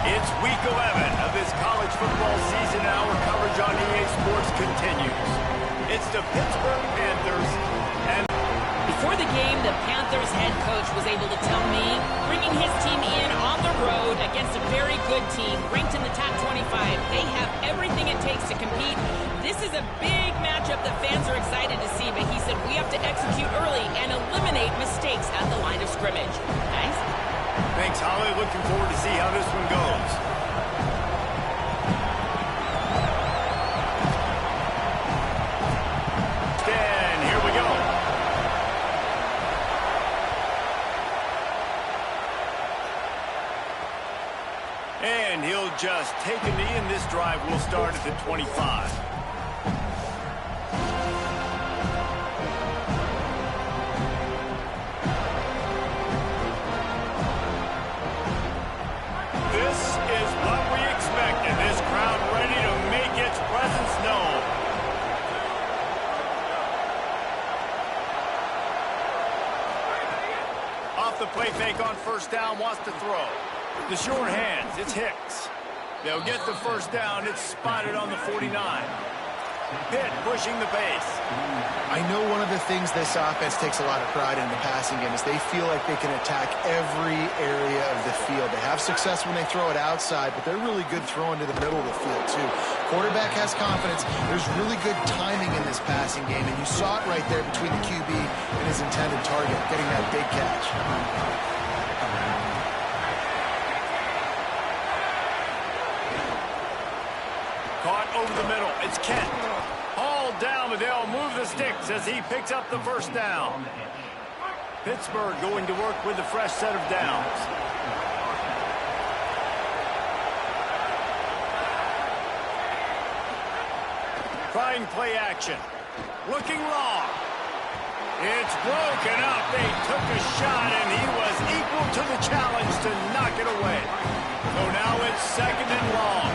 It's week 11 of this college football season. Our coverage on EA Sports continues. It's the Pittsburgh Panthers. And before the game, the Panthers head coach was able to tell me bringing his team in on the road against a very good team, ranked in the top 25. They have everything it takes to compete. This is a big matchup that fans are excited to see, but he said we have to execute early and eliminate mistakes at the line of scrimmage. Nice. Thanks, Holly. Looking forward to see how this one goes. And here we go. And he'll just take a knee, and this drive will start at the 25. This is what we expected. This crowd ready to make its presence known. Off the play fake on first down, wants to throw. The short hands, it's Hicks. They'll get the first down. It's spotted on the 49. Pitt pushing the pace. I know one of the things this offense takes a lot of pride in the passing game is they feel like they can attack every area of the field. They have success when they throw it outside, but they're really good throwing to the middle of the field, too. Quarterback has confidence. There's really good timing in this passing game, and you saw it right there between the QB and his intended target, getting that big catch. Caught over the middle. It's Kent. Hauled down, but they'll move the sticks as he picks up the first down. Pittsburgh going to work with a fresh set of downs. Trying play action. Looking long. It's broken up. They took a shot, and he was equal to the challenge to knock it away. So now it's second and long.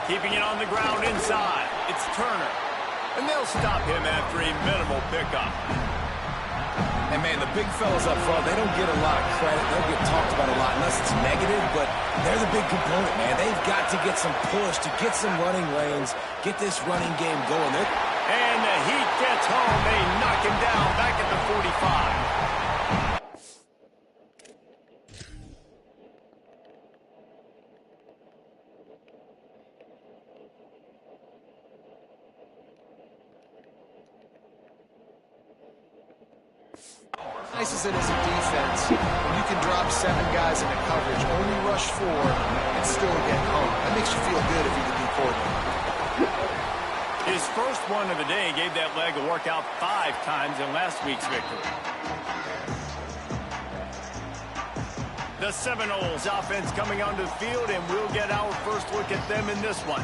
Keeping it on the ground inside. It's Turner. And they'll stop him after a minimal pickup. And, man, the big fellas up front, they don't get a lot of credit. They'll get talked about a lot unless it's negative, but they're the big component, man. They've got to get some push, to get some running lanes, get this running game going. And the heat gets home. They knock him down back at the 45. Nice as it is in defense, when you can drop 7 guys into coverage, only rush 4, and still get home. That makes you feel good if you're the D coordinator. His first one of the day gave that leg a workout 5 times in last week's victory. The Seminoles offense coming onto the field, and we'll get our first look at them in this one.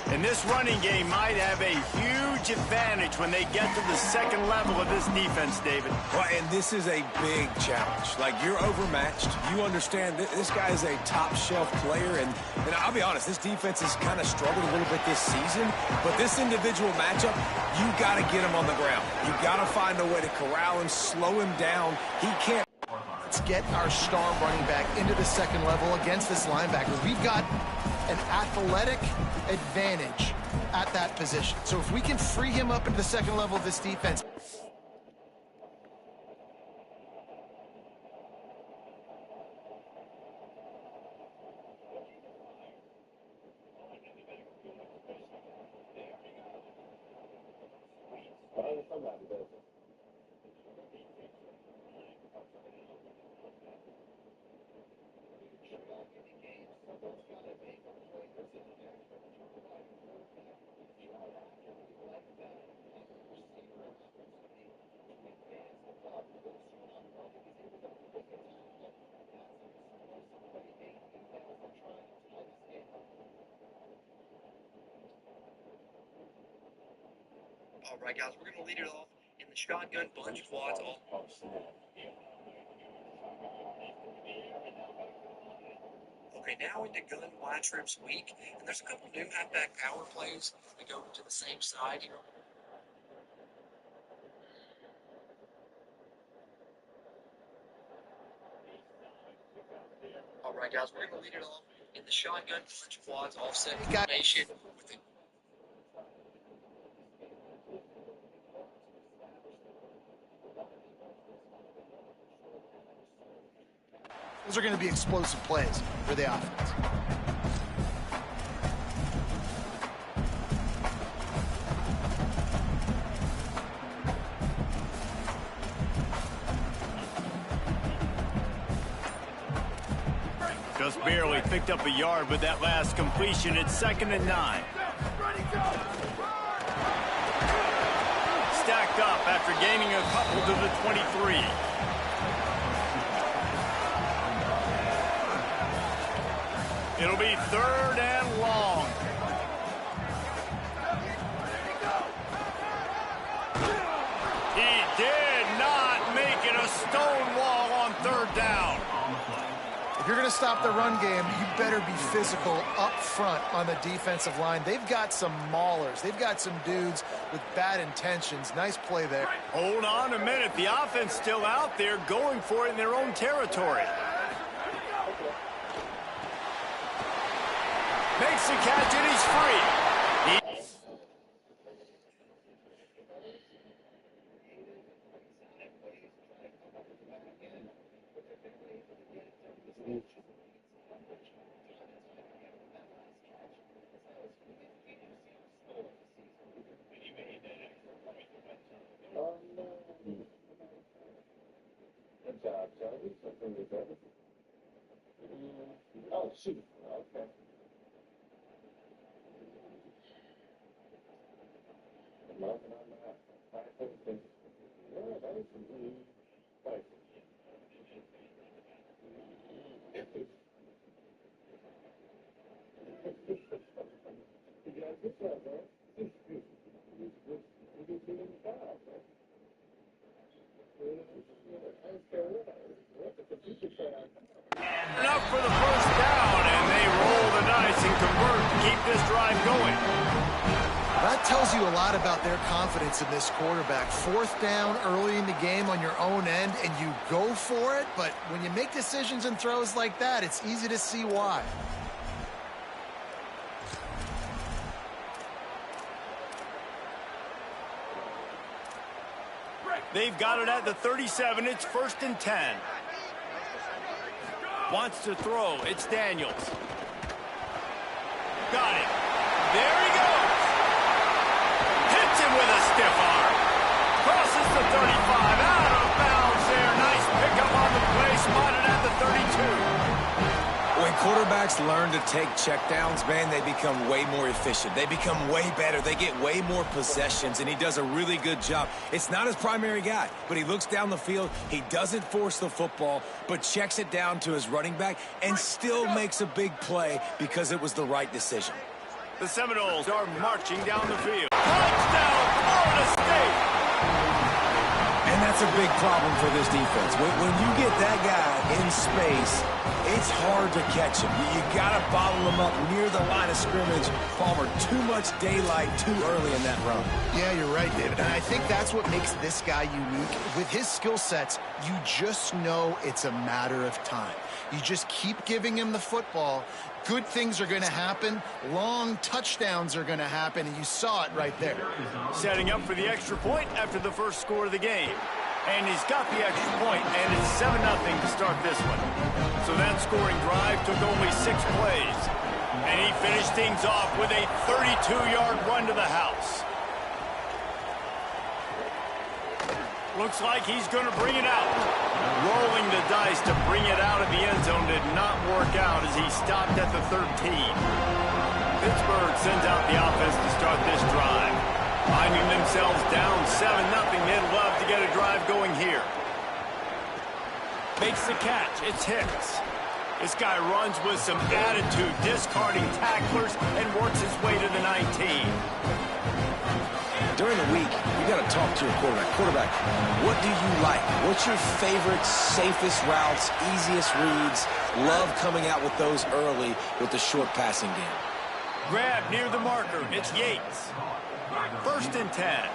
And this running game might have a huge advantage when they get to the second level of this defense, David. Well, and this is a big challenge. Like, you're overmatched. You understand this guy is a top-shelf player. And I'll be honest, this defense has kind of struggled a little bit this season. But this individual matchup, you got to get him on the ground. You got to find a way to corral him, slow him down. He can't. Let's get our star running back into the second level against this linebacker. We've got an athletic advantage at that position. So if we can free him up into the second level of this defense. All right, guys, we're going to lead it off in the shotgun bunch quads. Okay, now into gun wide trips week, and there's a couple new halfback power plays. We go to the same side here. right, guys. We're going to lead it off in the shotgun, bunch of quads, offset formation. Those are going to be explosive plays for the offense. Just barely picked up a yard with that last completion. It's 2nd and 9. Stacked up after gaining a couple to the 23. It'll be 3rd and long. He did not make it a stone wall on 3rd down. If you're going to stop the run game, you better be physical up front on the defensive line. They've got some maulers. They've got some dudes with bad intentions. Nice play there. Hold on a minute. The offense still out there going for it in their own territory. Makes the catch and he's free. Oh, shoot. Okay. Enough for the first down, and they roll the dice and convert to keep this drive going. That tells you a lot about their confidence in this quarterback. 4th down early in the game on your own end, and you go for it, but when you make decisions and throws like that, it's easy to see why. They've got it at the 37. It's 1st and 10. Wants to throw. It's Daniels. Got it. There he goes. Hits him with a stiff arm. Crosses the 35. Out of bounds there. Nice pickup on the play. Spotted at the 32. When quarterbacks learn to take checkdowns, man, they become way more efficient. They become way better. They get way more possessions, and he does a really good job. It's not his primary guy, but he looks down the field. He doesn't force the football, but checks it down to his running back and still makes a big play because it was the right decision. The Seminoles are marching down the field. Touchdown, Florida State! And that's a big problem for this defense. When you get that guy in space, it's hard to catch him. You got to bottle him up near the line of scrimmage. Palmer, too much daylight too early in that run. Yeah, you're right, David. And I think that's what makes this guy unique. With his skill sets, you just know it's a matter of time. You just keep giving him the football. Good things are going to happen. Long touchdowns are going to happen, and you saw it right there. Setting up for the extra point after the first score of the game. And he's got the extra point, and it's 7-0 to start this one. So that scoring drive took only 6 plays. And he finished things off with a 32-yard run to the house. Looks like he's going to bring it out. Rolling the dice to bring it out of the end zone did not work out as he stopped at the 13. Pittsburgh sends out the offense to start this drive. Finding themselves down 7-0, they'd love to get a drive going here. Makes the catch. It's Hicks. This guy runs with some attitude, discarding tacklers, and works his way to the 19. During the week, you got to talk to your quarterback. Quarterback, what do you like? What's your favorite, safest routes, easiest reads? Love coming out with those early with the short passing game. Grab near the marker. It's Yates. 1st and 10.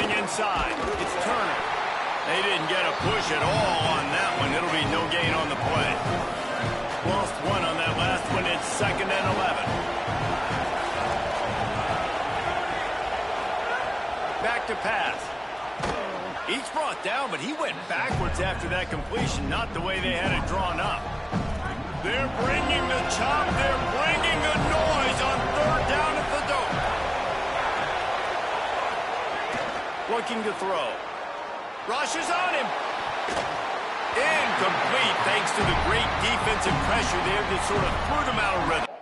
running inside. It's Turner. They didn't get a push at all on that one. It'll be no gain on the play. Lost one on that last one. It's 2nd and 11. Back to pass. He's brought down, but he went backwards after that completion, not the way they had it drawn up. They're bringing the chop. They're bringing the noise on 3rd down at the dome. Looking to throw. Rushes on him. Incomplete, thanks to the great defensive pressure there that sort of threw them out of rhythm.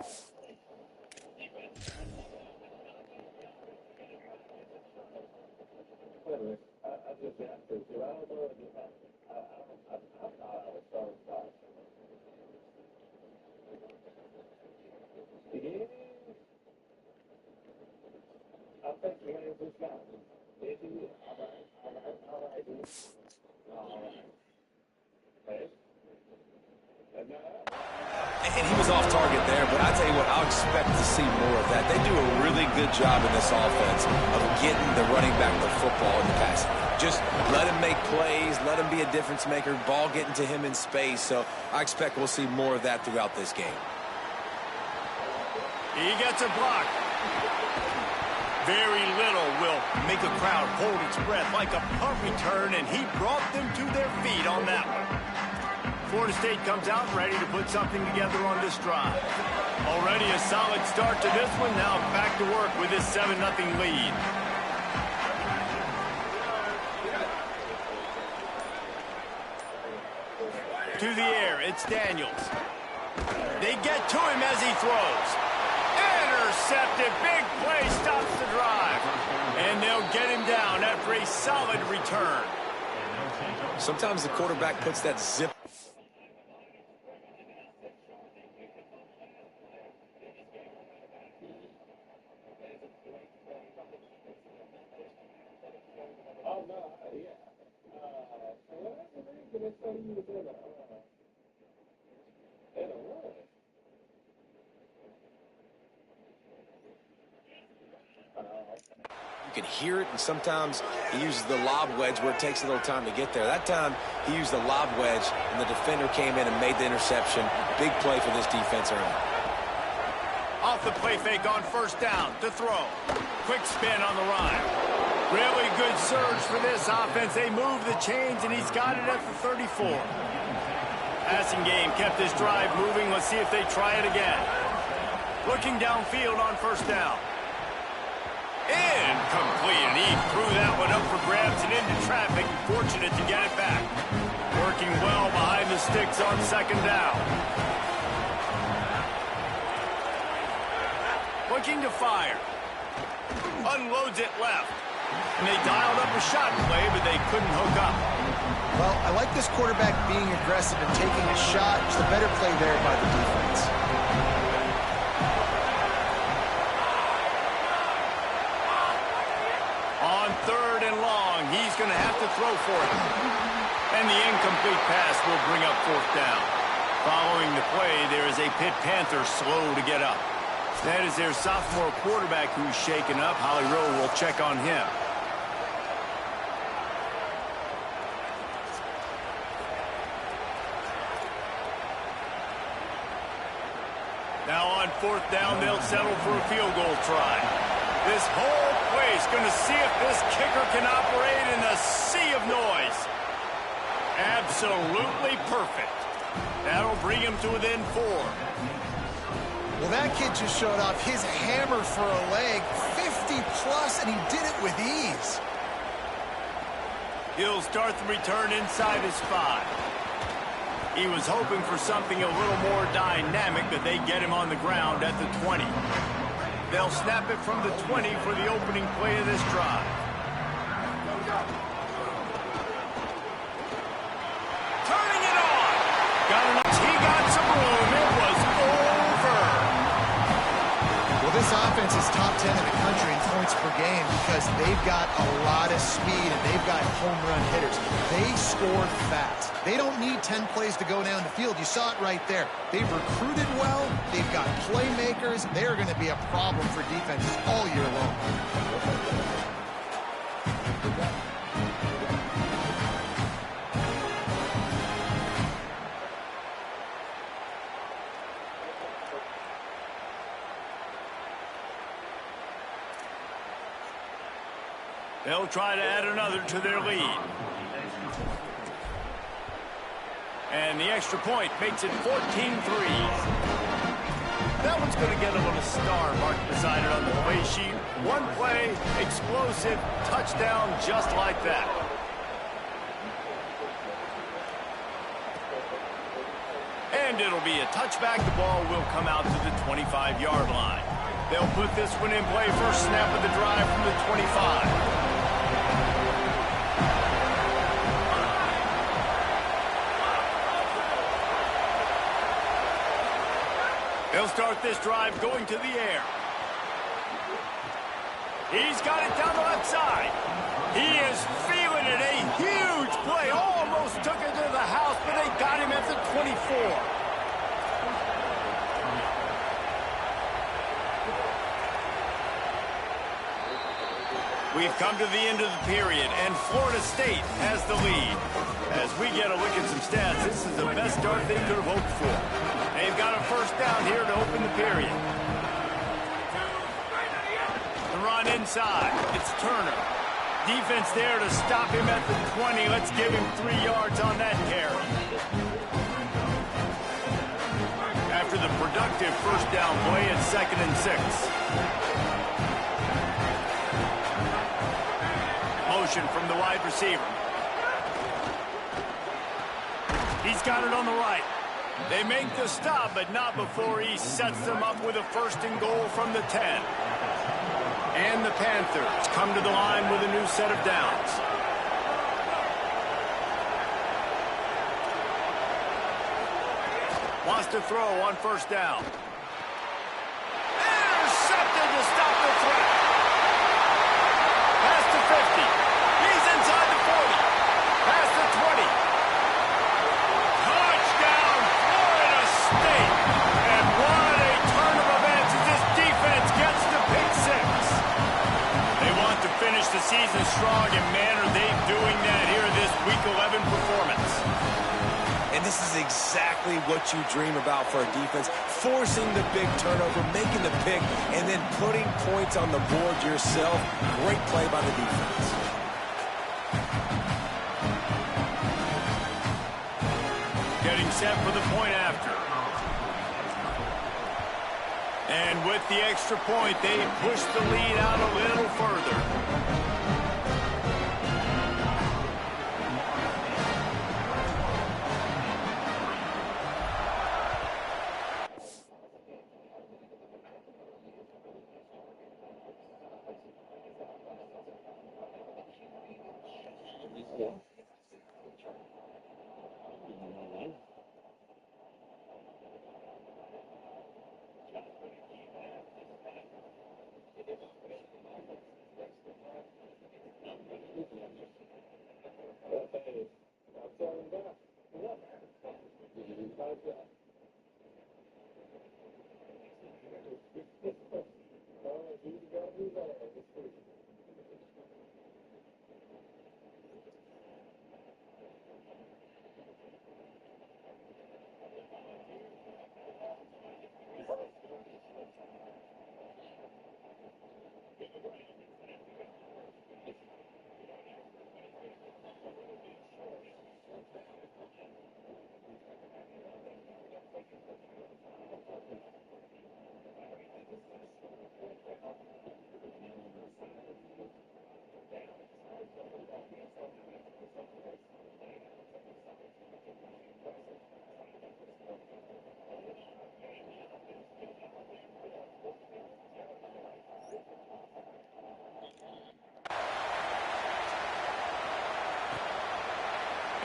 And he was off target there, but I tell you what, I'll expect to see more of that. They do a really good job in this offense of getting the running back the football in the passing. Just let him make plays, let him be a difference maker, ball getting to him in space. So I expect we'll see more of that throughout this game. He gets a block. Very little will make a crowd hold its breath like a punt return, and he brought them to their feet on that one. Florida State comes out ready to put something together on this drive. Already a solid start to this one. Now back to work with this 7-0 lead. To the air, it's Daniels. They get to him as he throws. Intercepted. Big play stops the drive. And they'll get him down after a solid return. Sometimes the quarterback puts that zip. You can hear it, and sometimes he uses the lob wedge where it takes a little time to get there. That time, he used the lob wedge, and the defender came in and made the interception. Big play for this defense early. Off the play fake on 1st down to throw. Quick spin on the run. Really good surge for this offense. They move the chains, and he's got it at the 34. Passing game kept this drive moving. Let's see if they try it again. Looking downfield on 1st down. Incomplete, and he threw that one up for grabs and into traffic. Fortunate to get it back. Working well behind the sticks on 2nd down. Looking to fire. Unloads it left. And they dialed up a shot play, but they couldn't hook up. Well, I like this quarterback being aggressive and taking a shot. Just a better play there by the defense. On 3rd and long, he's going to have to throw for it. And the incomplete pass will bring up 4th down. Following the play, there is a Pitt Panther slow to get up. That is their sophomore quarterback who's shaken up. Holly Rowe will check on him. Now on 4th down, they'll settle for a field goal try. This whole place going to see if this kicker can operate in a sea of noise. Absolutely perfect. That'll bring him to within 4. Well, that kid just showed off his hammer for a leg, 50+, and he did it with ease. He'll start the return inside his 5. He was hoping for something a little more dynamic, but they get him on the ground at the 20. They'll snap it from the 20 for the opening play of this drive. Turning it on. He got some room. It was over. Well, this offense is top 10 in the country in points per game because they've got a lot of speed and they've got home run hitters. They score fast. They don't need 10 plays to go down the field. You saw it right there. They've recruited well. They've got playmakers. They're going to be a problem for defenses all year long. They'll try to add another to their lead. And the extra point makes it 14-3. That one's going to get a little star marked beside it on the play sheet. One play, explosive, touchdown just like that. And it'll be a touchback. The ball will come out to the 25-yard line. They'll put this one in play. First snap of the drive from the 25. They'll start this drive going to the air. He's got it down the left side. He is feeling it. A huge play. Almost took it to the house, but they got him at the 24. We've come to the end of the period, and Florida State has the lead. As we get a look at some stats, this is the best start they could have hoped for. They've got a first down here to open the period. The run inside. It's Turner. Defense there to stop him at the 20. Let's give him 3 yards on that carry. After the productive first down play, it's 2nd and 6. Motion from the wide receiver. He's got it on the right. They make the stop, but not before he sets them up with a 1st and goal from the 10. And the Panthers come to the line with a new set of downs. Wants to throw on 1st down. Intercepted to stop the threat. Pass to 50. He's inside the 40. Pass to 20. Touchdown, Florida State. And what a turn of events as this defense gets to pick 6. They want to finish the season strong, and man, are they doing that here in this Week 11 performance. And this is exactly what you dream about for a defense. Forcing the big turnover, making the pick, and then putting points on the board yourself. Great play by the defense. Getting set for the point after. And with the extra point, they push the lead out a little further.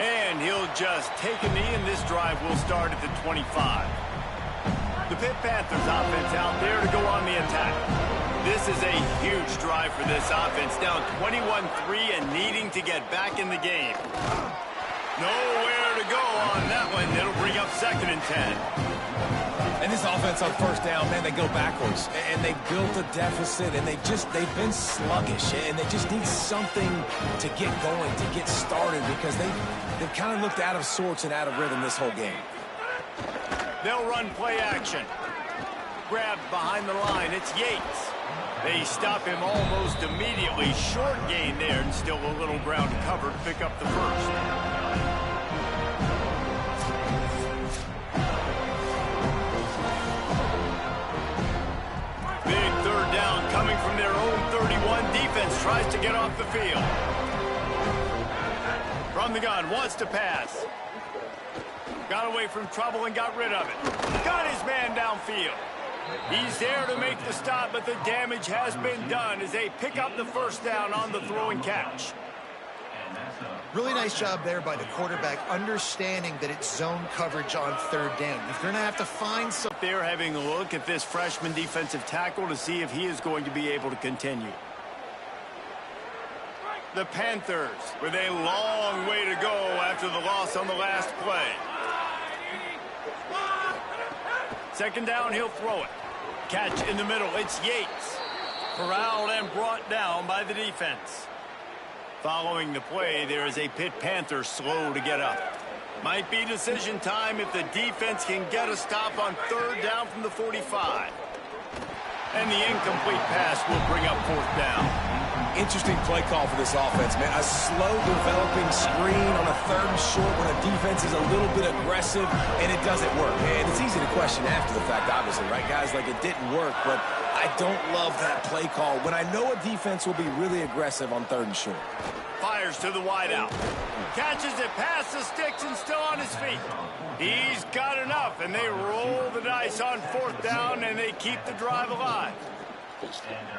And he'll just take a knee, and this drive will start at the 25. The Pitt Panthers offense out there to go on the attack. This is a huge drive for this offense, down 21-3 and needing to get back in the game. Nowhere to go on that one. It'll bring up 2nd and 10. And this offense on 1st down, man, they go backwards. And they built a deficit, and they've been sluggish. And they just need something to get going, to get started, because they've kind of looked out of sorts and out of rhythm this whole game. They'll run play action. Grabbed behind the line. It's Yates. They stop him almost immediately. Short gain there, and still a little ground to cover to pick up the first. Big 3rd down coming from their own 31. Defense tries to get off the field. From the gun, wants to pass. Got away from trouble and got rid of it. Got his man downfield. He's there to make the stop, but the damage has been done as they pick up the 1st down on the throw and catch. Really nice job there by the quarterback, understanding that it's zone coverage on 3rd down. If they're going to have to find something. They're having a look at this freshman defensive tackle to see if he is going to be able to continue. The Panthers with a long way to go after the loss on the last play. 2nd down, he'll throw it. Catch in the middle, it's Yates. Corralled and brought down by the defense. Following the play, there is a Pitt Panther slow to get up. Might be decision time if the defense can get a stop on 3rd down from the 45. And the incomplete pass will bring up 4th down. Interesting play call for this offense, man. A slow developing screen on a 3rd and short when a defense is a little bit aggressive and it doesn't work. And it's easy to question after the fact, obviously, right, guys? Like, it didn't work, but I don't love that play call when I know a defense will be really aggressive on 3rd and short. Fires to the wideout. Catches it past the sticks and still on his feet. He's got enough, and they roll the dice on 4th down, and they keep the drive alive.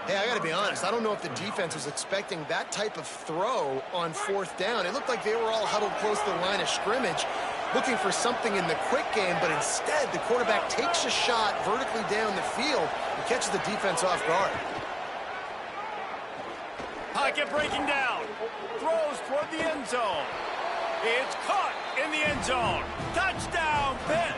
Hey, I got to be honest. I don't know if the defense was expecting that type of throw on 4th down. It looked like they were all huddled close to the line of scrimmage, looking for something in the quick game, but instead the quarterback takes a shot vertically down the field and catches the defense off guard. Pocket breaking down. Throws toward the end zone. It's caught in the end zone. Touchdown, Pitt.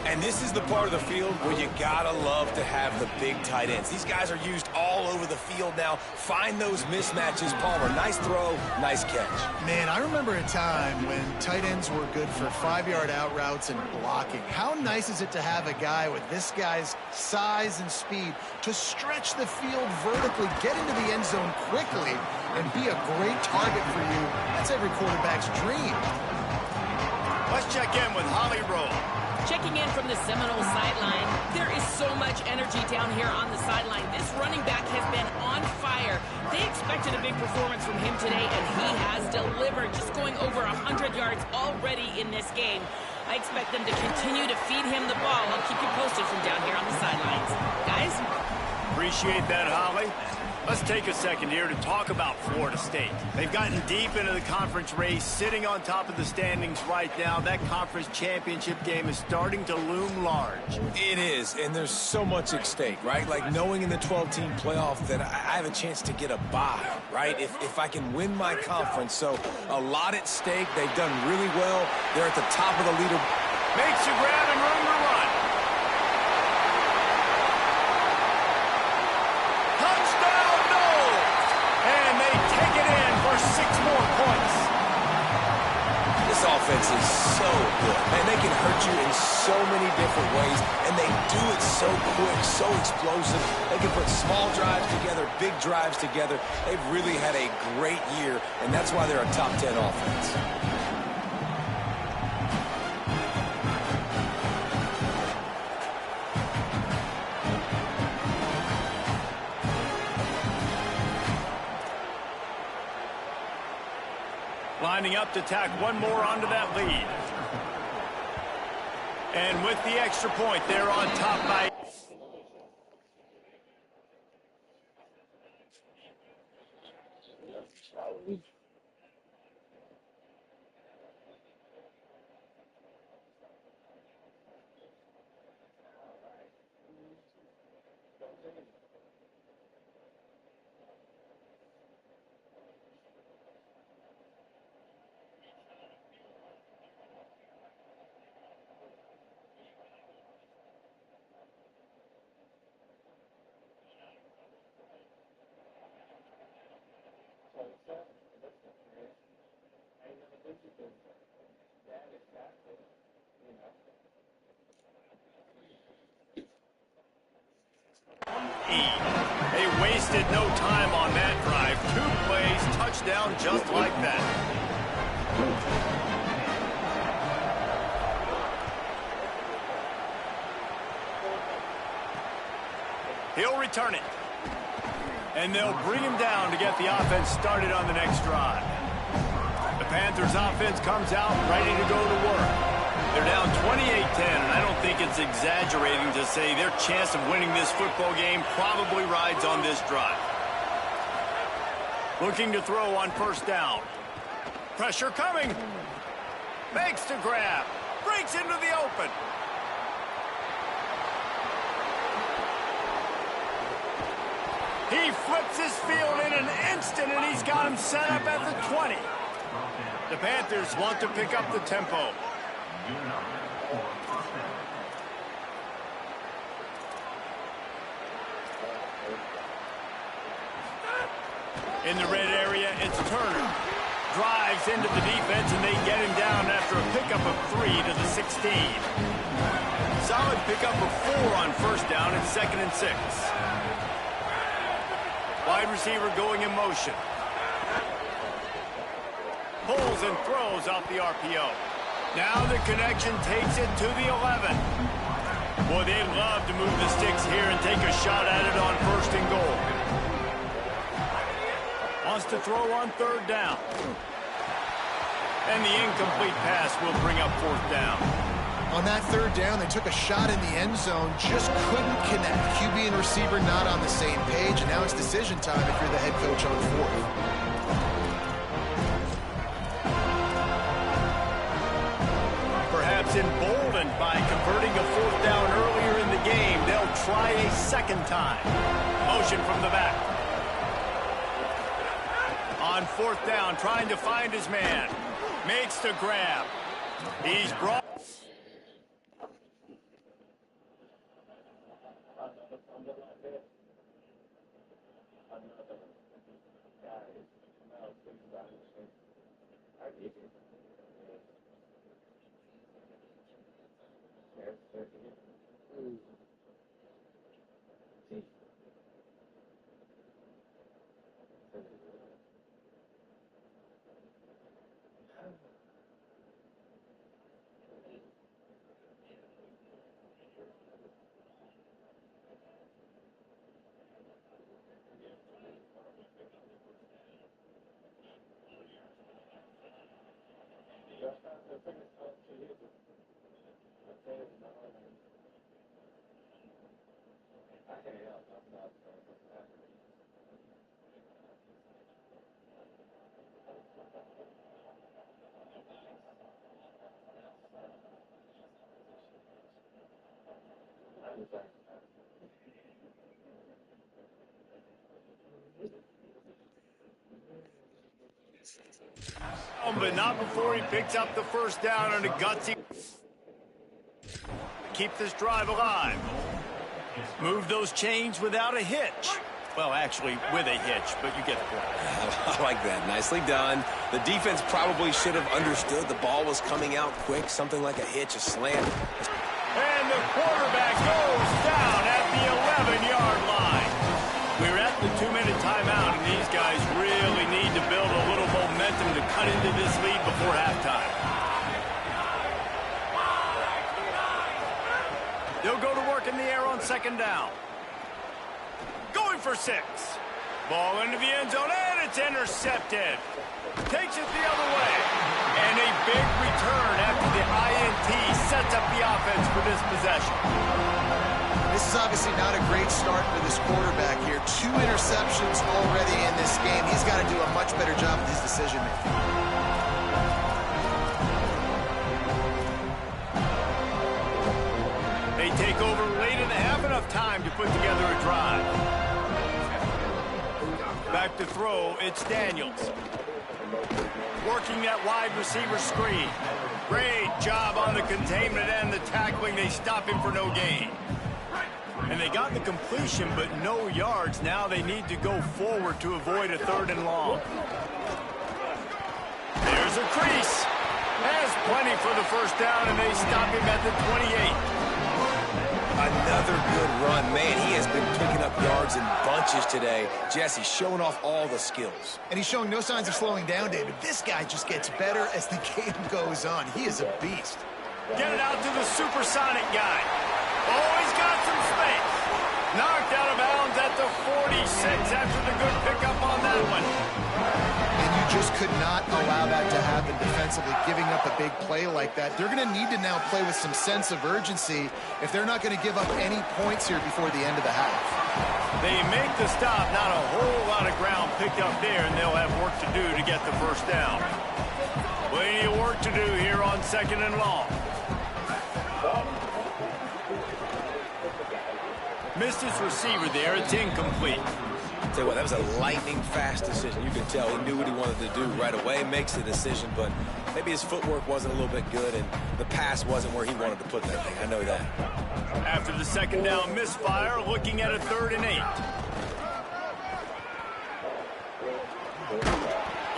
And this is the part of the field where you gotta love to have the big tight ends. These guys are used all over the field now. Find those mismatches. Palmer, nice throw, nice catch. Man, I remember a time when tight ends were good for 5-yard out routes and blocking. How nice is it to have a guy with this guy's size and speed to stretch the field vertically, get into the end zone quickly, and be a great target for you? That's every quarterback's dream. Let's check in with Holly Rowe. Checking in from the Seminole sideline. There is so much energy down here on the sideline. This running back has been on fire. They expected a big performance from him today, and he has delivered, just going over 100 yards already in this game. I expect them to continue to feed him the ball. I'll keep you posted from down here on the sidelines. Guys? Appreciate that, Holly. Let's take a second here to talk about Florida State. They've gotten deep into the conference race, sitting on top of the standings right now. That conference championship game is starting to loom large. It is, and there's so much at stake, right? Like knowing in the 12-team playoff that I have a chance to get a bye, right? If I can win my conference. So a lot at stake. They've done really well. They're at the top of the leader. Makes a grab and room to run. This offense is so good. Man, they can hurt you in so many different ways, and they do it so quick, so explosive. They can put small drives together, big drives together. They've really had a great year, and that's why they're a top 10 offense. Lining up to tack one more onto that lead. And with the extra point, they're on top by... They wasted no time on that drive. 2 plays, touchdown just like that. He'll return it. And they'll bring him down to get the offense started on the next drive. The Panthers offense comes out ready to go to work. They're down 28-10, and I don't think it's exaggerating to say their chance of winning this football game probably rides on this drive. Looking to throw on first down. Pressure coming. Makes the grab. Breaks into the open. He flips his field in an instant, and he's got him set up at the 20. The Panthers want to pick up the tempo. In the red area, it's Turner. Drives into the defense, and they get him down after a pickup of 3 to the 16. Solid pickup of 4 on first down and 2nd and 6. Wide receiver going in motion. Pulls and throws off the RPO. Now the connection takes it to the 11. Boy, they'd love to move the sticks here and take a shot at it on 1st and goal. Wants to throw on 3rd down. And the incomplete pass will bring up 4th down. On that 3rd down, they took a shot in the end zone, just couldn't connect. QB and receiver not on the same page, and now it's decision time if you're the head coach on 4th. Perhaps emboldened by converting a 4th down earlier in the game, they'll try a 2nd time. Motion from the back. On 4th down, trying to find his man. Makes the grab. He's brought... But not before he picks up the 1st down on a gutsy. Keep this drive alive. Move those chains without a hitch. Well, actually, with a hitch, but you get the point. I like that. Nicely done. The defense probably should have understood the ball was coming out quick, something like a hitch, a slant. And the quarterback goes down at the 11-yard line. We're at the 2-minute timeout, and these guys really need to build a little momentum to cut into this lead before halftime. They'll go to work in the air on 2nd down. Going for 6. Ball into the end zone, and it's intercepted. Takes it the other way. And a big return after the INT sets up the offense for this possession. This is obviously not a great start for this quarterback here. 2 interceptions already in this game. He's got to do a much better job with his decision-making. They take over late and have enough time to put together a drive. Back to throw, it's Daniels. Working that wide receiver screen. Great job on the containment and the tackling. They stop him for no gain. And they got the completion, but no yards. Now they need to go forward to avoid a 3rd and long. There's a crease. Has plenty for the 1st down, and they stop him at the 28. Another good run. Man, he has been picking up yards in bunches today. Jesse showing off all the skills. And he's showing no signs of slowing down, David. This guy just gets better as the game goes on. He is a beast. Get it out to the supersonic guy. Oh, he's got some space. Knocked out of bounds at the 46 after the good pickup on that one. And you just could not allow that to happen defensively, giving up a big play like that. They're going to need to now play with some sense of urgency if they're not going to give up any points here before the end of the half. They make the stop, not a whole lot of ground picked up there, and they'll have work to do to get the first down. Plenty of work to do here on 2nd and long. Missed his receiver there. It's incomplete. Tell you what, that was a lightning-fast decision. You could tell he knew what he wanted to do right away, makes the decision, but maybe his footwork wasn't a little bit good, and the pass wasn't where he wanted to put that thing. I know that. After the 2nd down misfire, looking at a 3rd and 8.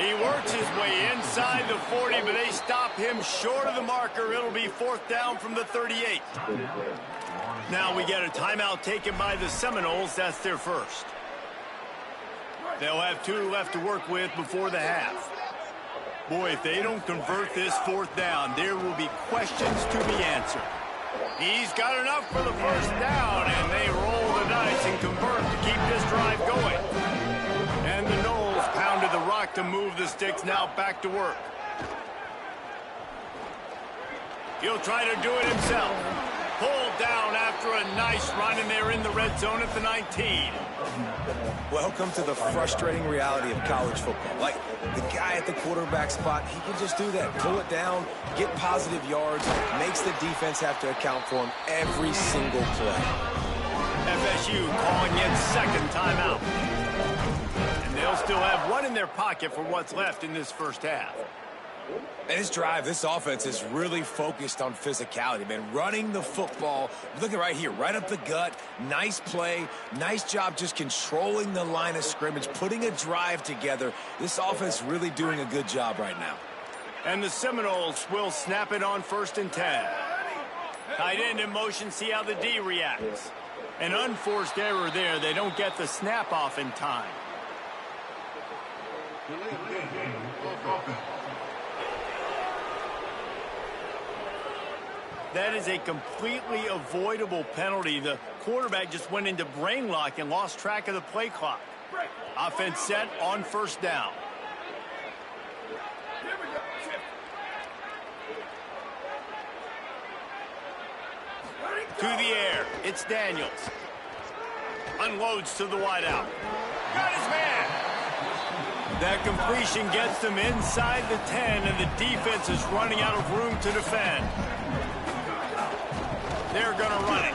He works his way inside the 40, but they stop him short of the marker. It'll be 4th down from the 38. Now we get a timeout taken by the Seminoles. That's their first. They'll have 2 left to work with before the half. Boy, if they don't convert this 4th down, there will be questions to be answered. He's got enough for the first down, and they roll the dice and convert to keep this drive going. And the Noles pounded the rock to move the sticks. Now back to work. He'll try to do it himself. Pulled down after a nice run, and they're in the red zone at the 19. Welcome to the frustrating reality of college football. Like, the guy at the quarterback spot, he can just do that. Pull it down, get positive yards, makes the defense have to account for him every single play. FSU calling its 2nd timeout. And they'll still have 1 in their pocket for what's left in this first half. And this drive, this offense is really focused on physicality, man. Running the football, look at right here, right up the gut. Nice play, nice job just controlling the line of scrimmage, putting a drive together. This offense really doing a good job right now. And the Seminoles will snap it on 1st and 10. Tight end in motion, see how the D reacts. An unforced error there. They don't get the snap off in time. That is a completely avoidable penalty. The quarterback just went into brain lock and lost track of the play clock. Offense set on 1st down. To the air, it's Daniels. Unloads to the wideout. Got his man. That completion gets them inside the 10, and the defense is running out of room to defend. They're going to run it.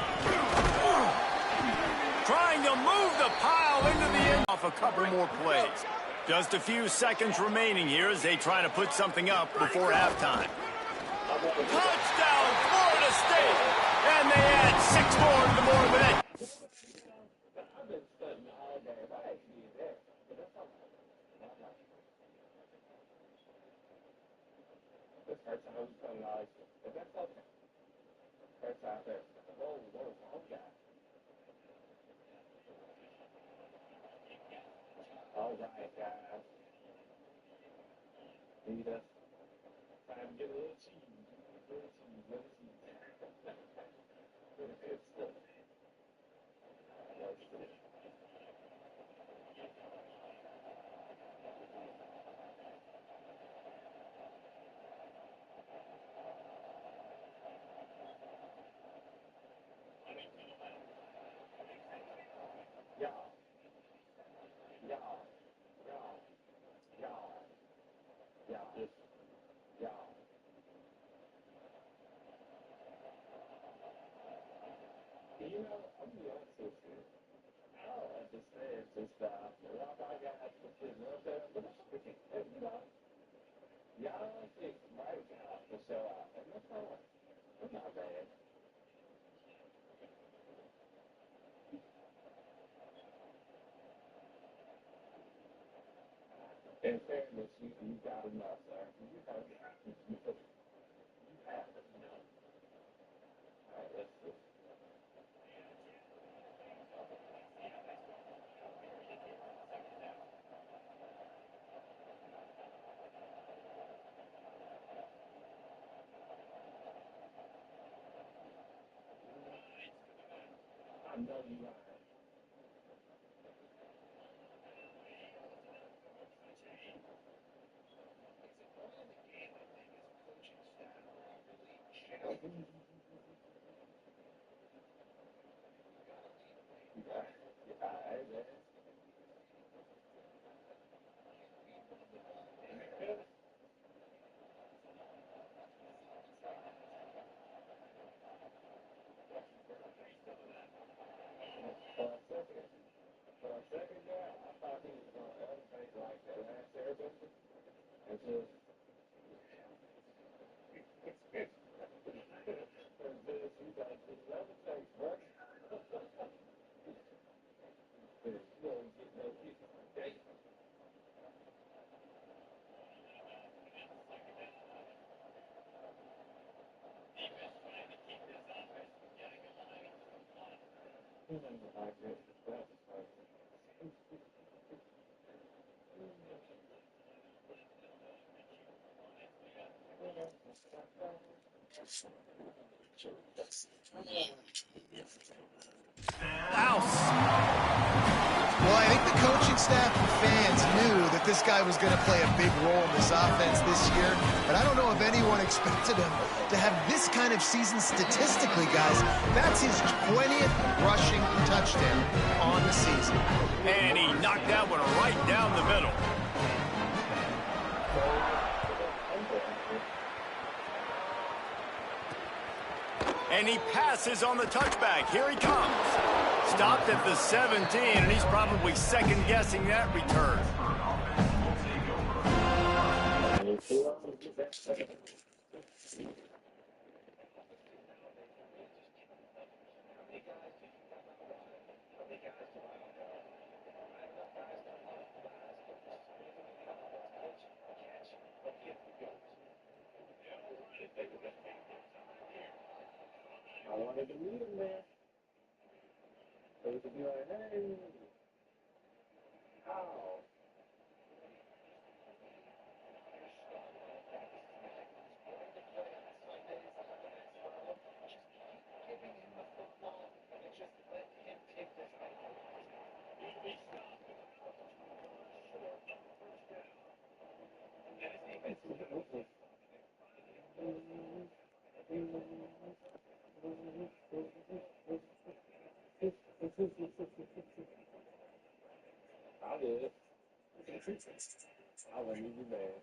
Trying to move the pile into the end off a couple more plays. Just a few seconds remaining here as they try to put something up before halftime. Touchdown, Florida State! And they add 6 more to the board with it. I've been studying all day. I actually did that. But that's all right. This hurts. I was telling Alex, but that's okay. Hurts out there. Whoa, okay. All right, guys. Need us. Time to get a little cheese. Good stuff. You know, I'm going to be honest with you. I don't understand this stuff. All my guys put this up there, but it's freaking, you know, y'all think right now to show out, and that's all right. It's not bad. In fairness, you got enough, sir. You have enough. You have enough. All right, let's see. know you are. For a second there, I thought he was going to elevate like that last airbender. And just, you got to levitate, bro. You don't get no pieces today. Like this, that's like, House. Well, I think the coaching staff and fans knew that this guy was going to play a big role in this offense this year, but I don't know if anyone expected him to have this kind of season statistically, guys. That's his 20th rushing touchdown on the season. And he knocked that one right down the middle. And he passes on the touchback. Here he comes. Stopped at the 17, and he's probably second-guessing that return. I wanted to meet him there. So he could be like, hey, how? I did. I wouldn't even mad.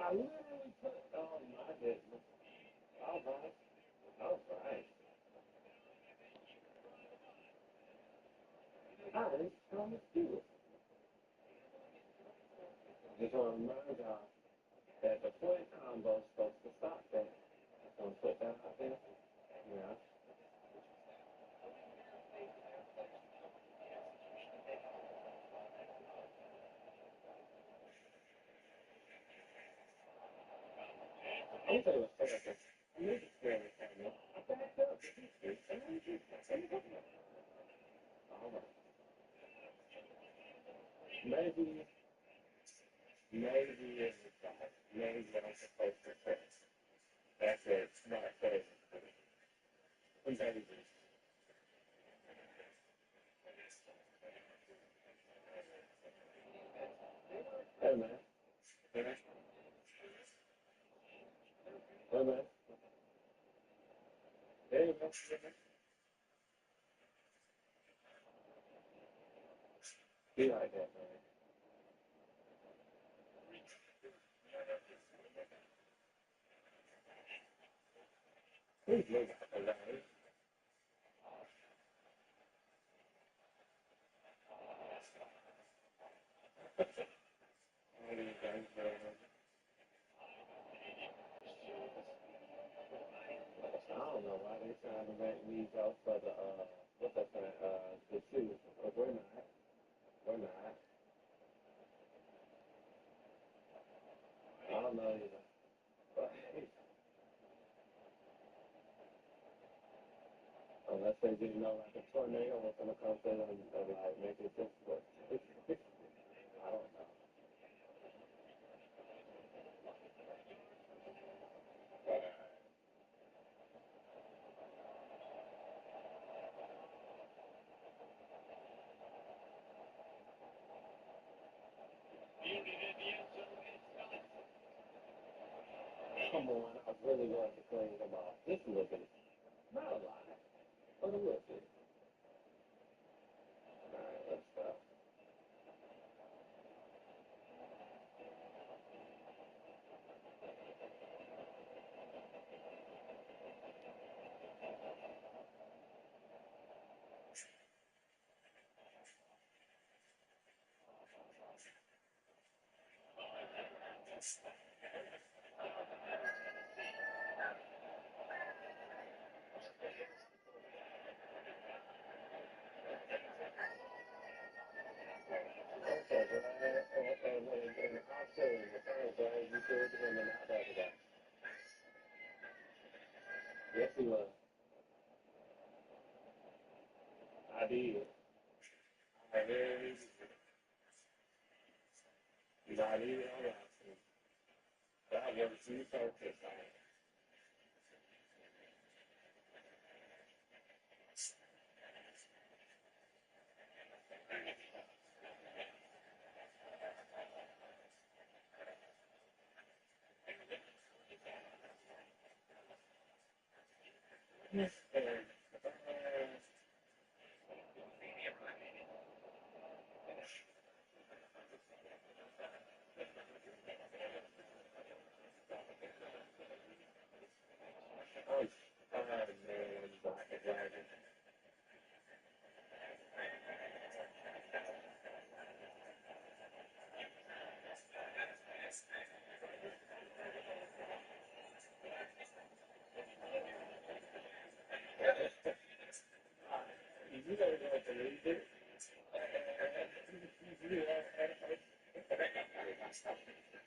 I literally put, oh my goodness. All right. All right. Hi, Thomas Stewart. Just want to remind y'all that the point combo is supposed to stop that. I'm going to put that out there. Yeah. I'm going to tell you what's terrible. You need to scare me, Samuel. I backed up. All right. Maybe it's right. Maybe I'm supposed to say. That's it. Not fair. Maybe. Hey, man. Hey, man. Hey, man. Hey, man. Be like that, man. Please look at the line. All these guys, I don't know why they trying to make me go for the, what's that thing, the two. But we're not. We're not. I don't know either. But, unless they didn't know like a tornado was going to come through and like make it difficult. really want to clean them off. Just a little bit. Not a lot, but a little bit. All right, let's stop. Yes, he was. I did. I did. I did. That was too perfect. You don't believe it.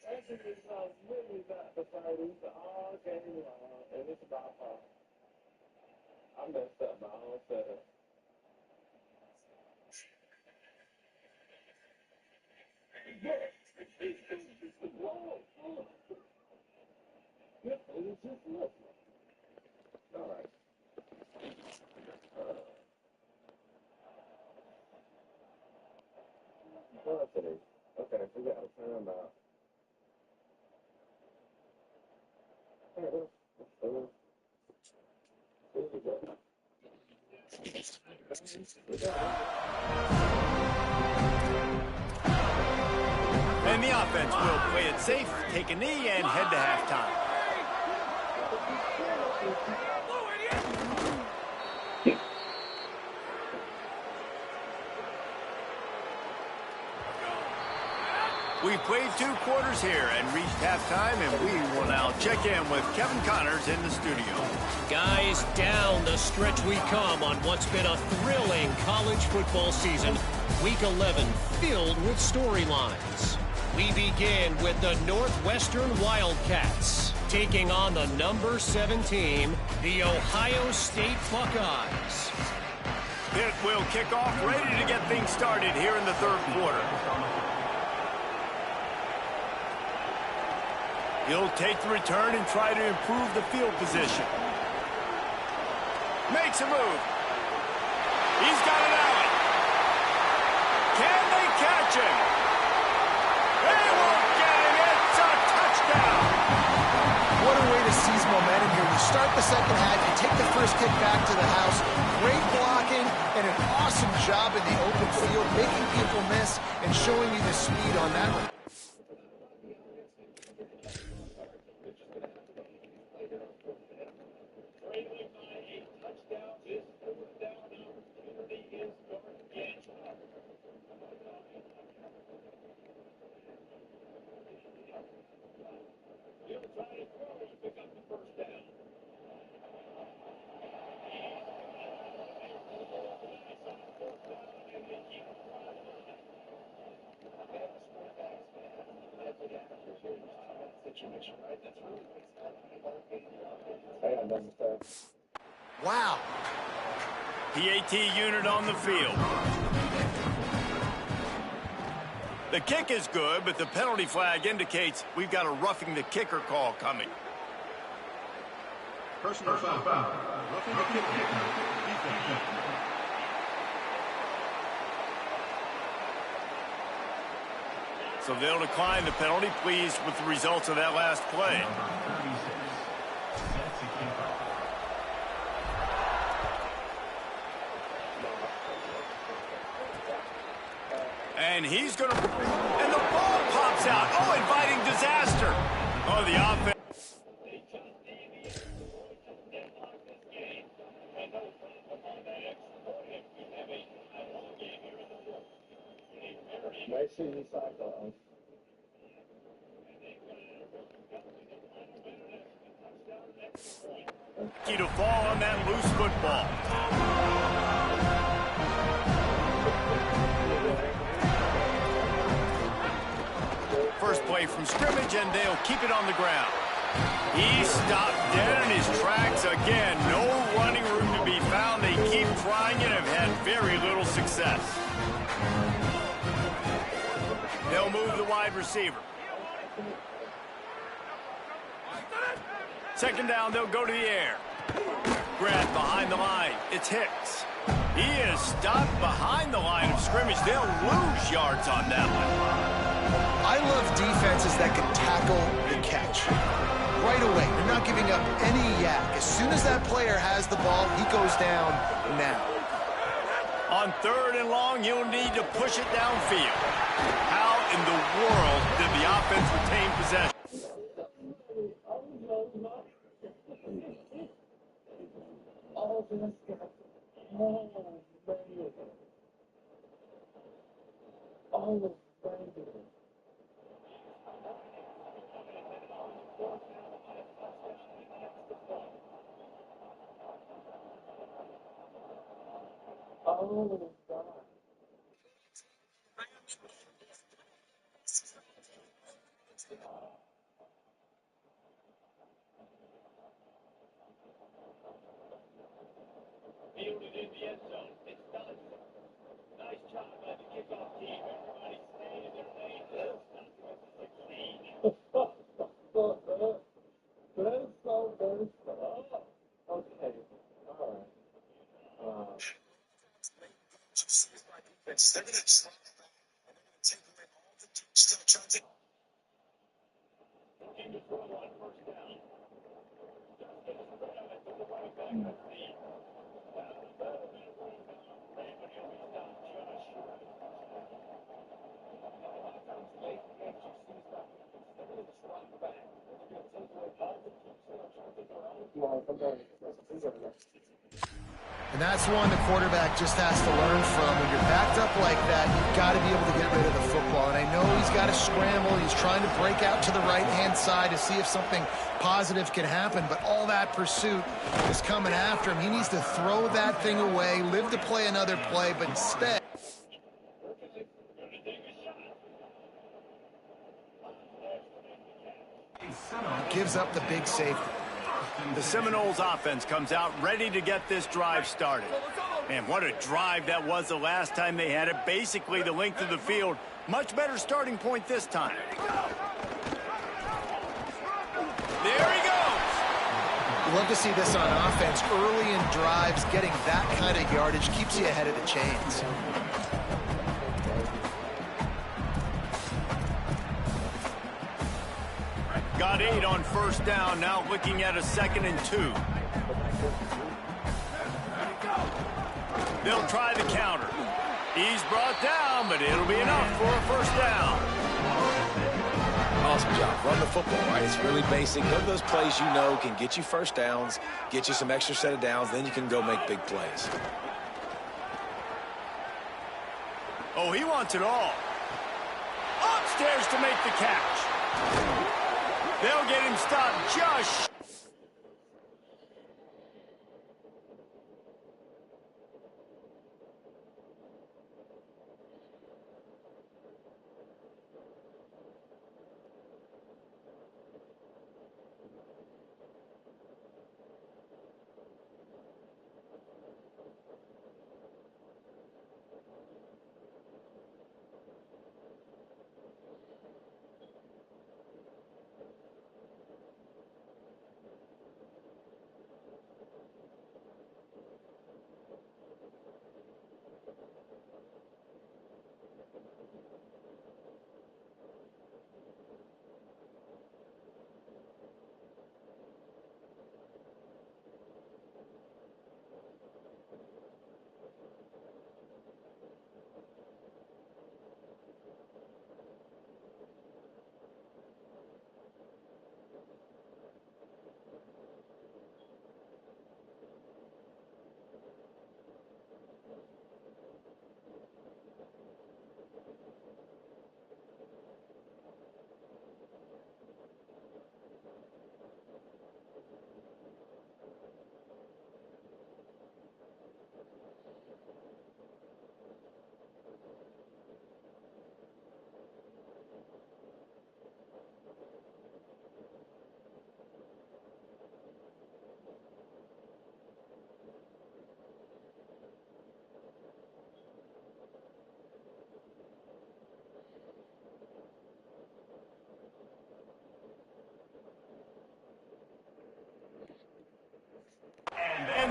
Actually, really about the parties all game long, and it's about fun. I messed up my own setup. Just look. All right. Okay, we got a timeout. And the offense will play it safe, take a knee, and head to halftime. We played 2 quarters here and reached halftime, and we will now check in with Kevin Connors in the studio. Guys, down the stretch we come on what's been a thrilling college football season. Week 11 filled with storylines. We begin with the Northwestern Wildcats taking on the number 7 team, the Ohio State Buckeyes. Pitt will kick off, ready to get things started here in the 3rd quarter. He'll take the return and try to improve the field position. Makes a move. He's got it out. Can they catch him? They won't get him. It's a touchdown. What a way to seize momentum here. You start the second half, you take the first kick back to the house. Great blocking and an awesome job in the open field, making people miss and showing you the speed on that one. Wow. PAT unit on the field. The kick is good, but the penalty flag indicates we've got a roughing the kicker call coming. Personal foul. Roughing the kicker. Defense. So they'll decline the penalty, pleased with the results of that last play. And he's going to... And the ball pops out. Oh, inviting disaster. Oh, the offense... Nice season cycle. To fall on that loose football. First play from scrimmage, and they'll keep it on the ground. He stopped dead in his tracks again. No running room to be found. They keep trying it and have had very little success. They'll move the wide receiver. Second down, they'll go to the air. Grab behind the line. It's Hicks. He is stopped behind the line of scrimmage. They'll lose yards on that one. I love defenses that can tackle the catch. Right away, they're not giving up any yak. As soon as that player has the ball, he goes down now. On third and long, you'll need to push it downfield. How in the world did the offense retain possession? Fielded in the end zone. It's done. Nice job by the kickoff team. Everybody stay in their lane. That's so very okay. All right. And that's one the quarterback just has to learn from. When you're backed up like that, you've got to be able to get rid of the football. And I know he's got to scramble. He's trying to break out to the right-hand side to see if something positive can happen. But all that pursuit is coming after him. He needs to throw that thing away, live to play another play, but instead... gives up the big safety. The Seminoles offense comes out ready to get this drive started. And what a drive that was the last time they had it. Basically the length of the field. Much better starting point this time. There he goes. You love to see this on offense. Early in drives, getting that kind of yardage keeps you ahead of the chains. Got 8 on first down, now looking at a 2nd and 2. They'll try the counter. He's brought down, but it'll be enough for a first down. Awesome job. Run the football, right? It's really basic. Go to those plays you know can get you first downs, get you some extra set of downs, then you can go make big plays. Oh, he wants it all. Upstairs to make the catch. They'll get him stopped just...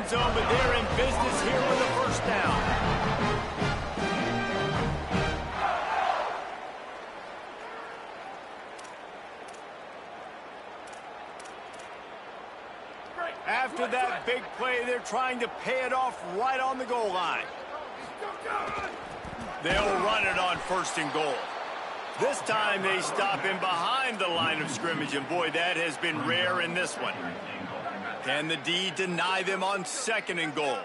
end zone, but they're in business here with a first down. After that big play, they're trying to pay it off right on the goal line. They'll run it on 1st and goal. This time they stop him behind the line of scrimmage, and boy, that has been rare in this one. Can the D deny them on 2nd and goal?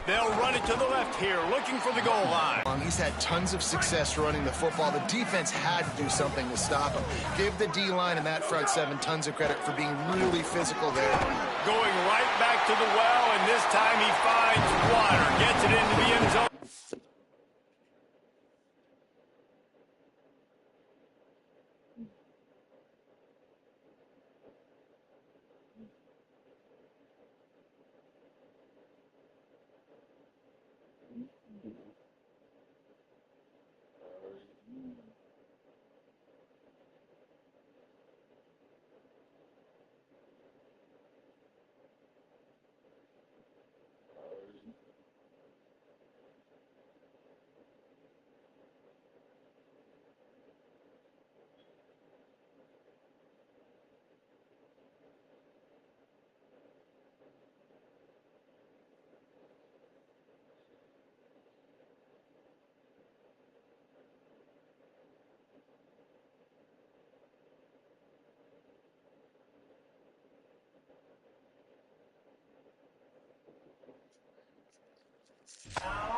They'll run it to the left here, looking for the goal line. He's had tons of success running the football. The defense had to do something to stop him. Give the D-line and that front 7 tons of credit for being really physical there. Going right back to the well, and this time he finds water, gets it into the end zone.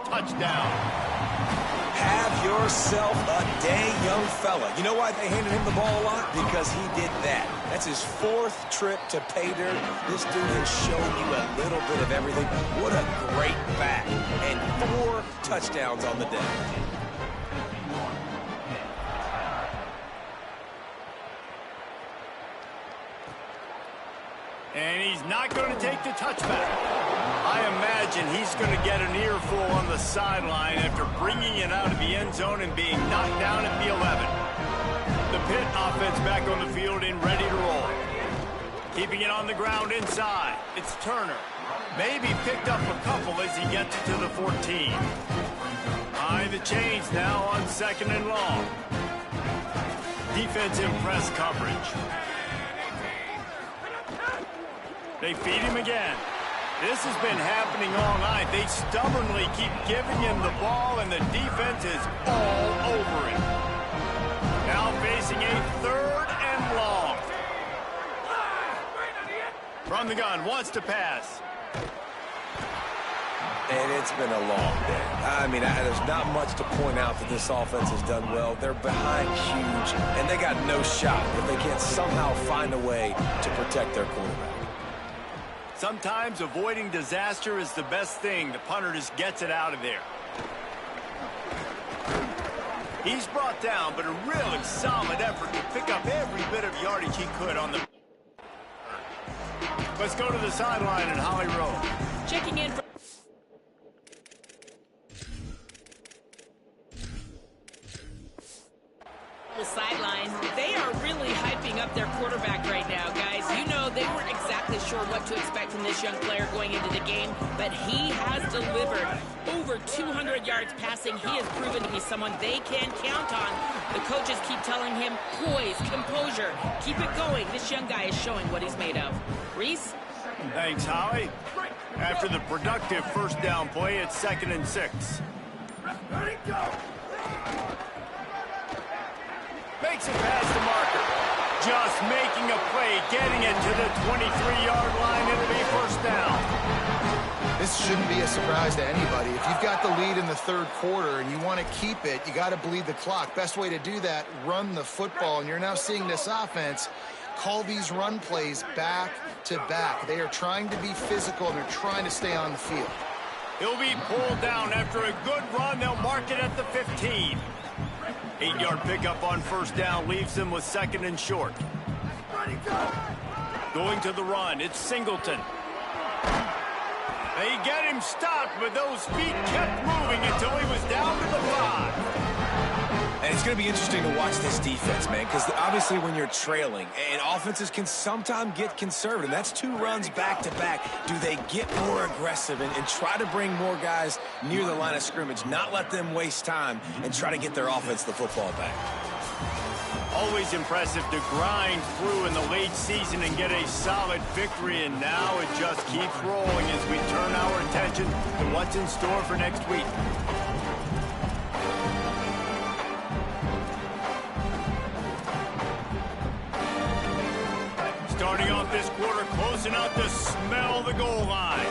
Touchdown. Have yourself a day, young fella. You know why they handed him the ball a lot? Because he did that. That's his 4th trip to pay dirt. This dude has shown you a little bit of everything. What a great back. And 4 touchdowns on the day. And he's not going to take the touchback. I imagine he's going to get an earful on the sideline after bringing it out of the end zone and being knocked down at the 11. The Pitt offense back on the field and ready to roll. Keeping it on the ground inside. It's Turner. Maybe picked up a couple as he gets it to the 14. Behind the chains now on 2nd and long. Defense in press coverage. They feed him again. This has been happening all night. They stubbornly keep giving him the ball, and the defense is all over him. Now facing a 3rd and long. From the gun, wants to pass. And it's been a long day. I mean, there's not much to point out that this offense has done well. They're behind huge, and they got no shot if they can't somehow find a way to protect their quarterback. Sometimes avoiding disaster is the best thing. The punter just gets it out of there. He's brought down, but a really solid effort to pick up every bit of yardage he could on the... Let's go to the sideline at Holly Rowe. Checking in for... the sideline. They are really hyping up their quarterback right now, guys. You know, they weren't exactly sure what to expect from this young player going into the game, but he has delivered over 200 yards passing. He has proven to be someone they can count on. The coaches keep telling him, poise, composure, keep it going. This young guy is showing what he's made of. Reese? Thanks, Holly. After the productive first down play, it's 2nd and 6. Ready, go! Makes it past the marker. Just making a play, getting it to the 23-yard line. It'll be first down. This shouldn't be a surprise to anybody. If you've got the lead in the 3rd quarter and you want to keep it, you got to bleed the clock. Best way to do that, run the football. And you're now seeing this offense call these run plays back to back. They are trying to be physical, and they're trying to stay on the field. He'll be pulled down after a good run. They'll mark it at the 15. 8-yard pickup on first down leaves them with 2nd and short. Going to the run, it's Singleton. They get him stopped, but those feet kept moving until he was down to the 5. And it's going to be interesting to watch this defense, man, because obviously when you're trailing, and offenses can sometimes get conservative. That's 2 runs back-to-back. Do they get more aggressive and try to bring more guys near the line of scrimmage, not let them waste time, and try to get their offense the football back? Always impressive to grind through in the late season and get a solid victory, and now it just keeps rolling as we turn our attention to what's in store for next week. Starting off this quarter, close enough to smell the goal line.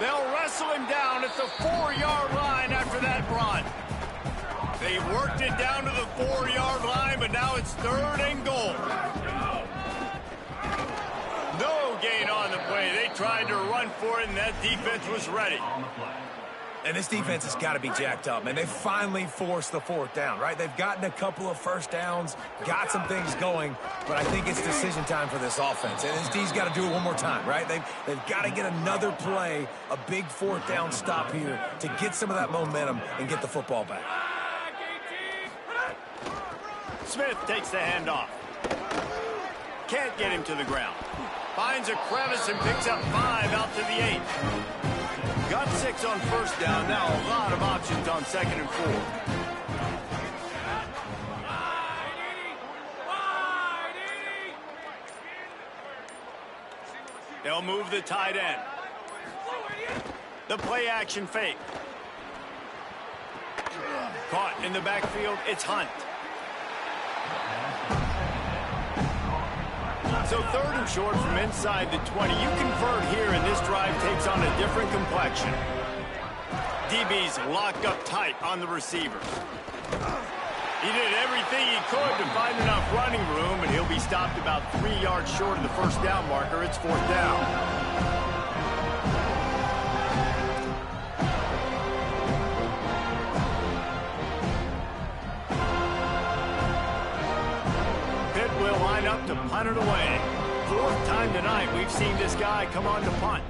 They'll wrestle him down at the 4-yard line after that run. They've worked it down to the 4-yard line, but now it's 3rd and goal. No gain on the play. They tried to run for it, and that defense was ready. And this defense has got to be jacked up, man. They finally forced the 4th down, right? They've gotten a couple of first downs, got some things going, but I think it's decision time for this offense. And this D's got to do it one more time, right? They've got to get another play, a big 4th down stop here to get some of that momentum and get the football back. Smith takes the handoff. Can't get him to the ground. Finds a crevice and picks up 5 out to the 8. Got 6 on first down. Now a lot of options on 2nd and 4. They'll move the tight end. The play action fake. Caught in the backfield. It's Hunt. So 3rd and short from inside the 20. You convert here, and this drive takes on a different complexion. DB's locked up tight on the receivers. He did everything he could to find enough running room, and he'll be stopped about 3 yards short of the first down marker. It's 4th down. Will line up to punt it away. 4th time tonight we've seen this guy come on to punt.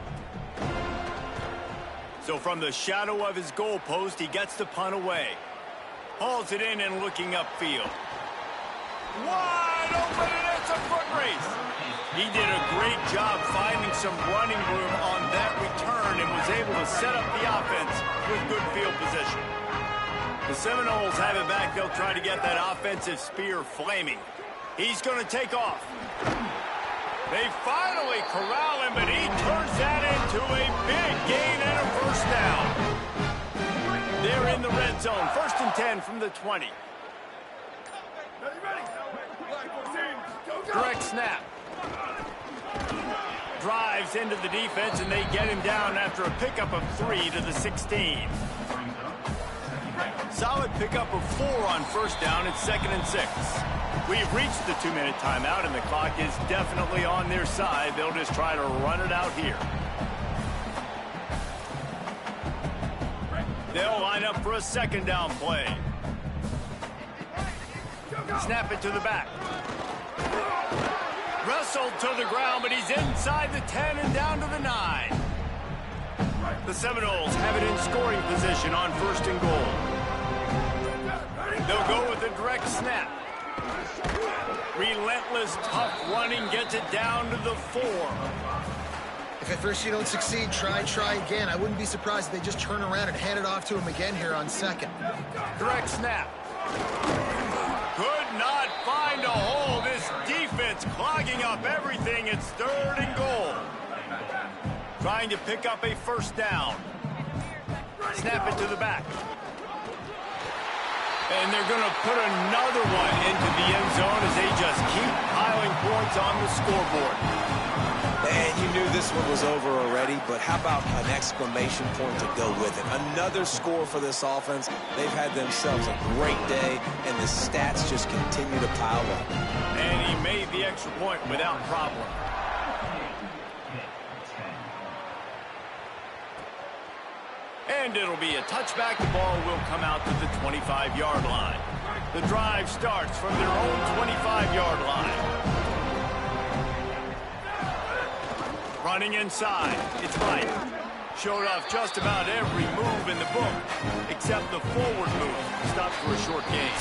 So from the shadow of his goal post, he gets the punt away. Hauls it in and looking upfield. Wide open, and it's a foot race. He did a great job finding some running room on that return and was able to set up the offense with good field position. The Seminoles have it back. They'll try to get that offensive spear flaming. He's going to take off. They finally corral him, but he turns that into a big gain and a first down. They're in the red zone. 1st and 10 from the 20. Direct snap. Drives into the defense, and they get him down after a pickup of 3 to the 16. Solid pickup of 4 on first down. It's 2nd and 6. We've reached the 2-minute timeout, and the clock is definitely on their side. They'll just try to run it out here. They'll line up for a 2nd down play. Snap it to the back. Wrestled to the ground, but he's inside the 10 and down to the 9. The Seminoles have it in scoring position on 1st and goal. They'll go with a direct snap. Relentless, tough running gets it down to the 4. If at first you don't succeed, try again. I wouldn't be surprised if they just turn around and hand it off to him again here on 2nd. Direct snap. Could not find a hole. This defense clogging up everything. It's 3rd and goal. Trying to pick up a first down. Snap it to the back. And they're going to put another one into the end zone as they just keep piling points on the scoreboard. And you knew this one was over already, but how about an exclamation point to go with it? Another score for this offense. They've had themselves a great day, and the stats just continue to pile up. And he made the extra point without problem. And it'll be a touchback. The ball will come out to the 25-yard line. The drive starts from their own 25-yard line. Running inside. It's Mike. Showed off just about every move in the book, except the forward move. Stopped for a short gain.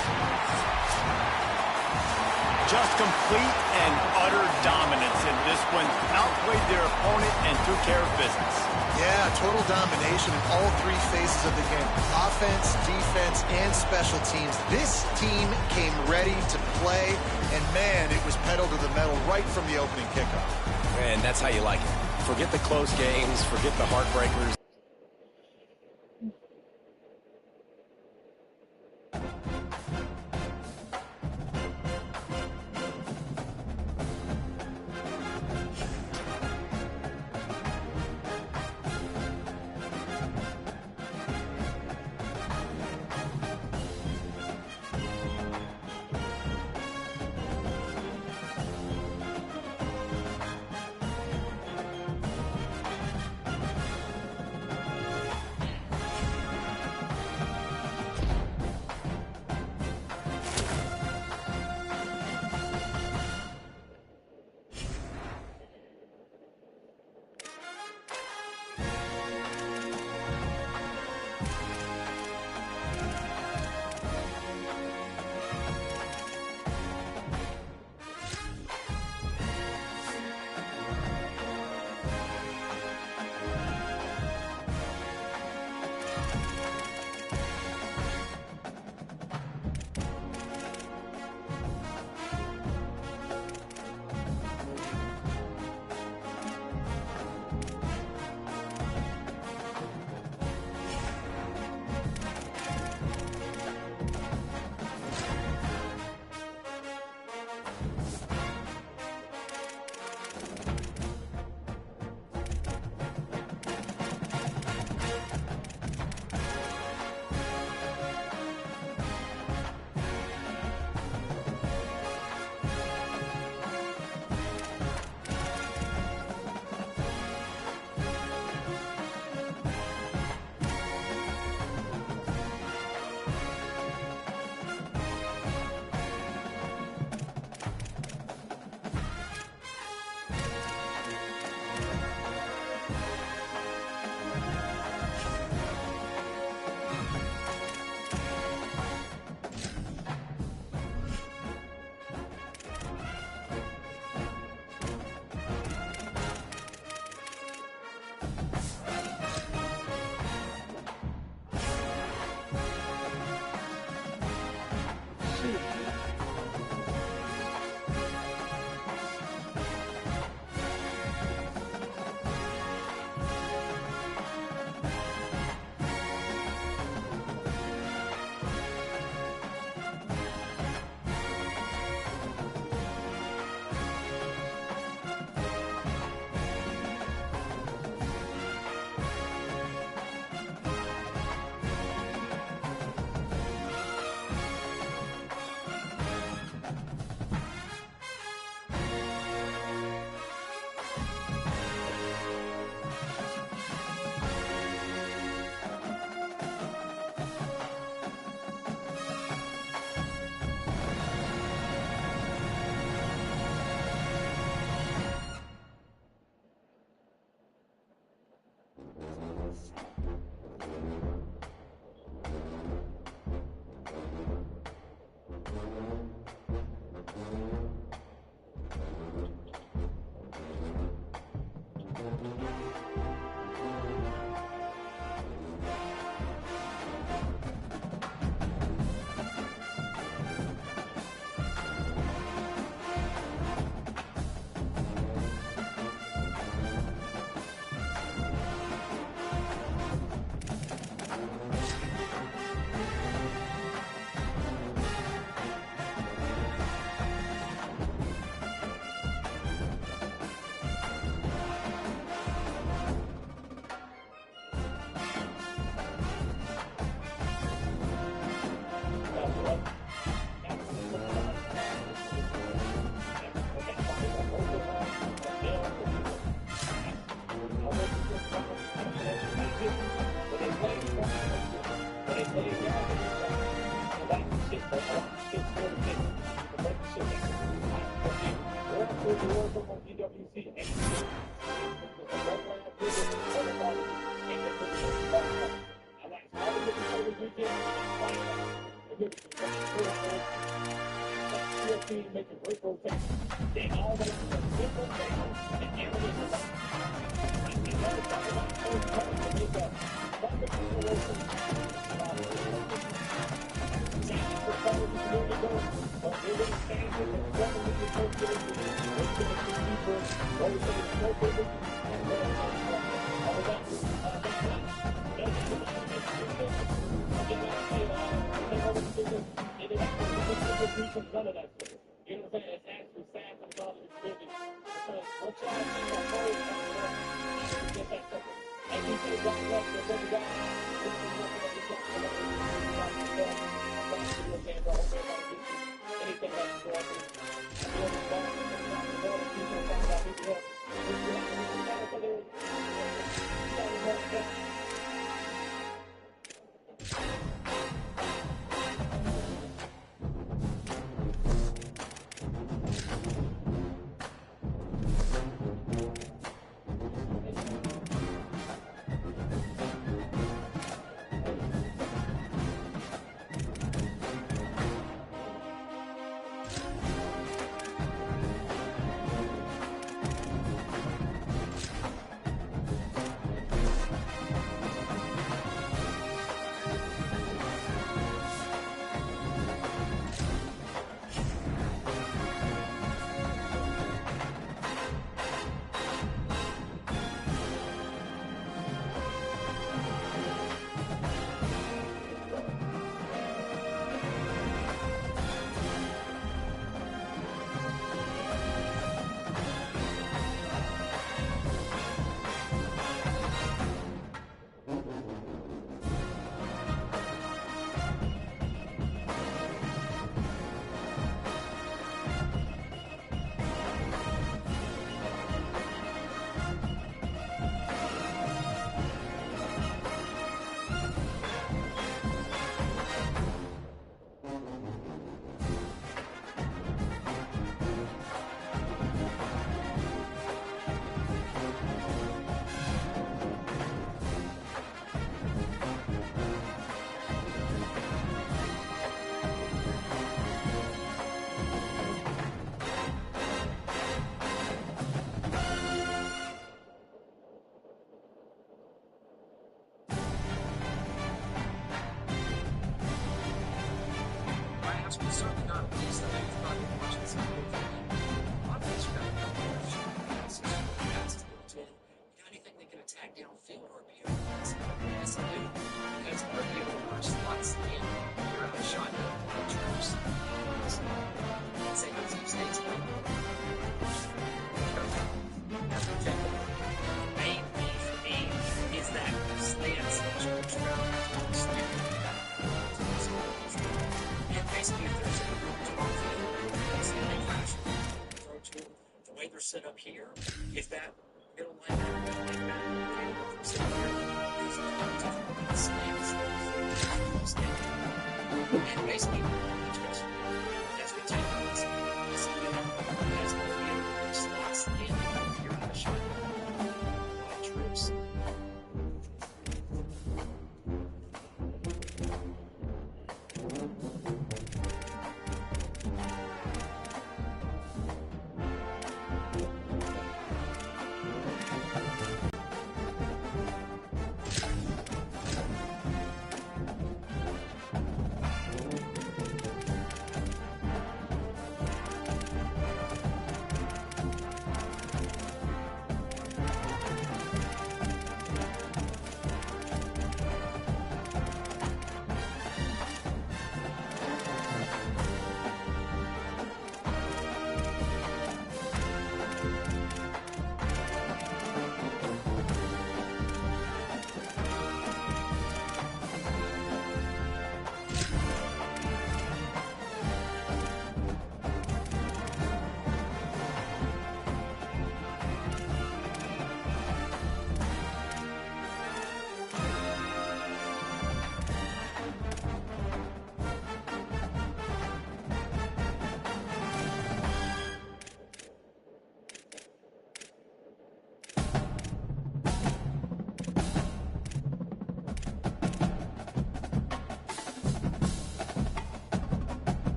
Just complete and utter dominance in this one. Outplayed their opponent and took care of business. Yeah, total domination in all three phases of the game. Offense, defense, and special teams. This team came ready to play, and man, it was pedal to the metal right from the opening kickoff. And that's how you like it. Forget the close games, forget the heartbreakers. Set up here, if that middle linebacker like that, set up here, there's a different slants. And basically, as we take this, we have